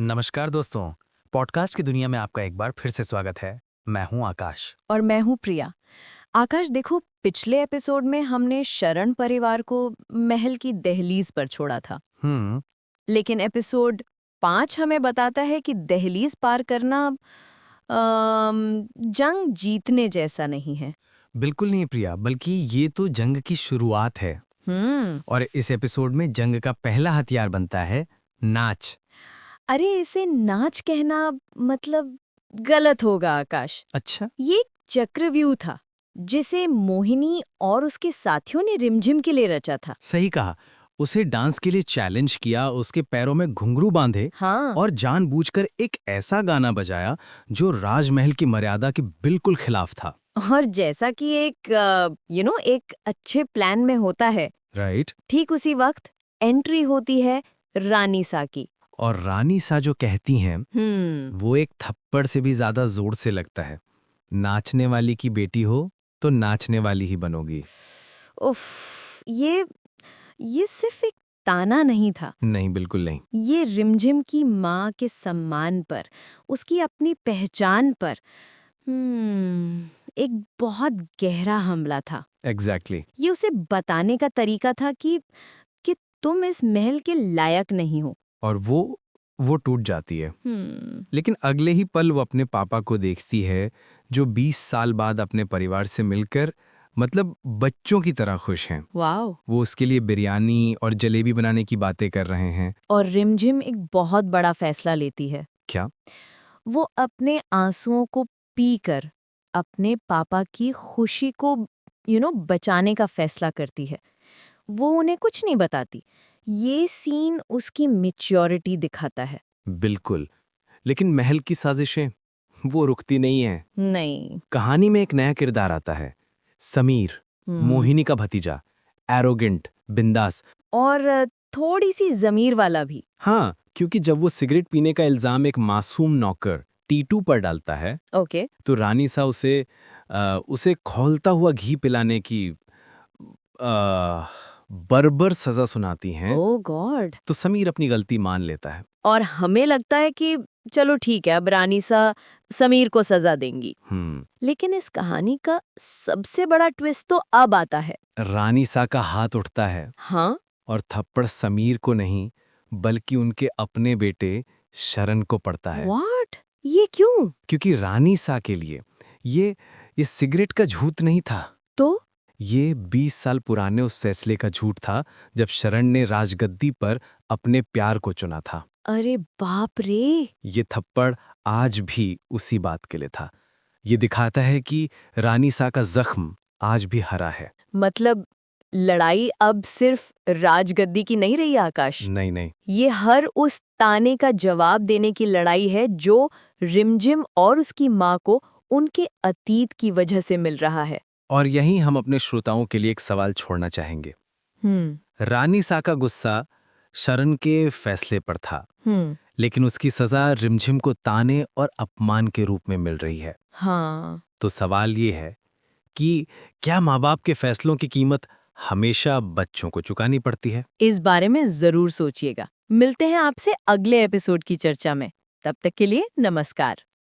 नमस्कार दोस्तों। पॉडकास्ट की दुनिया में आपका एक बार फिर से स्वागत है। मैं हूं आकाश। और मैं हूँ प्रिया। आकाश देखो, पिछले एपिसोड में हमने शरण परिवार को महल की दहलीज पर छोड़ा था। हम्म। लेकिन एपिसोड 5 हमें बताता है कि दहलीज पार करना जंग जीतने जैसा नहीं है। बिल्कुल नहीं प्रिया, बल्कि ये तो जंग की शुरुआत है। हम्म। और इस एपिसोड में जंग का पहला हथियार बनता है नाच। अरे इसे नाच कहना मतलब गलत होगा आकाश। अच्छा। ये एक चक्रव्यूह था जिसे मोहिनी और उसके साथियों ने रिमझिम के लिए रचा था। सही कहा। उसे डांस के लिए चैलेंज किया, उसके पैरों में घुंघरू बांधे हाँ। और जानबूझकर एक ऐसा गाना बजाया जो राजमहल की मर्यादा के बिल्कुल खिलाफ था। और जैसा कि एक एक अच्छे प्लान में होता है, राइट। ठीक उसी वक्त एंट्री होती है रानी सा की। और रानी सा जो कहती हैं हम्म। वो एक थप्पड़ से भी ज्यादा जोर से लगता है। नाचने वाली की बेटी हो तो नाचने वाली ही बनोगी। उफ, ये सिर्फ एक ताना नहीं था। नहीं, बिल्कुल नहीं। ये रिमझिम की माँ के सम्मान पर, उसकी अपनी पहचान पर एक बहुत गहरा हमला था। Exactly exactly. ये उसे बताने का तरीका था कि तुम इस महल के लायक नहीं हो। और वो टूट जाती है। हम्म। लेकिन अगले ही पल वो अपने पापा को देखती है, जो 20 साल बाद अपने परिवार से मिलकर मतलब बच्चों की तरह खुश हैं। वाओ। वो उसके लिए बिरयानी और जलेबी बनाने की बातें कर रहे हैं। और रिमझिम एक बहुत बड़ा फैसला लेती है। क्या? वो अपने आंसुओं को पीकर अपने पापा की खुशी को बचाने का फैसला करती है। वो उन्हें कुछ नहीं बताती। ये सीन उसकी मैच्योरिटी दिखाता है। बिल्कुल। लेकिन महल की साजिशें वो रुकती नहीं हैं। नहीं। कहानी में एक नया किरदार आता है, समीर, हम्म। मोहिनी का भतीजा, एरोगेंट, बिंदास। और थोड़ी सी जमीर वाला भी। हाँ, क्योंकि जब वो सिगरेट पीने का इल्जाम एक मासूम नौकर टीटू पर डालता है, ओके। तो रानी सा उसे खौलता हुआ घी पिलाने की बर्बर सजा सुनाती हैं। ओ गॉड। तो समीर अपनी गलती मान लेता है। और हमें लगता है कि चलो ठीक है, अब रानी सा समीर को सजा देंगी। हम्म। लेकिन इस कहानी का सबसे बड़ा ट्विस्ट तो अब आता है। रानी सा का हाथ उठता है हाँ। और थप्पड़ समीर को नहीं, बल्कि उनके अपने बेटे शरण को पड़ता है। व्हाट? ये क्यों? क्योंकि रानी सा के लिए ये सिगरेट का झूठ नहीं था। तो ये 20 साल पुराने उस फैसले का झूठ था जब शरण ने राजगद्दी पर अपने प्यार को चुना था। अरे बाप रे। ये थप्पड़ आज भी उसी बात के लिए था। ये दिखाता है कि रानी सा का जख्म आज भी हरा है। मतलब लड़ाई अब सिर्फ राजगद्दी की नहीं रही आकाश। नहीं नहीं। ये हर उस ताने का जवाब देने की लड़ाई है जो रिमझिम और उसकी माँ को उनके अतीत की वजह से मिल रहा है। और यहीं हम अपने श्रोताओं के लिए एक सवाल छोड़ना चाहेंगे। हम्म। रानी सा का गुस्सा शरण के फैसले पर था, हम्म। लेकिन उसकी सजा रिमझिम को ताने और अपमान के रूप में मिल रही है। हाँ। तो सवाल ये है कि क्या माँ बाप के फैसलों की कीमत हमेशा बच्चों को चुकानी पड़ती है? इस बारे में जरूर सोचिएगा। मिलते हैं आपसे अगले एपिसोड की चर्चा में। तब तक के लिए नमस्कार।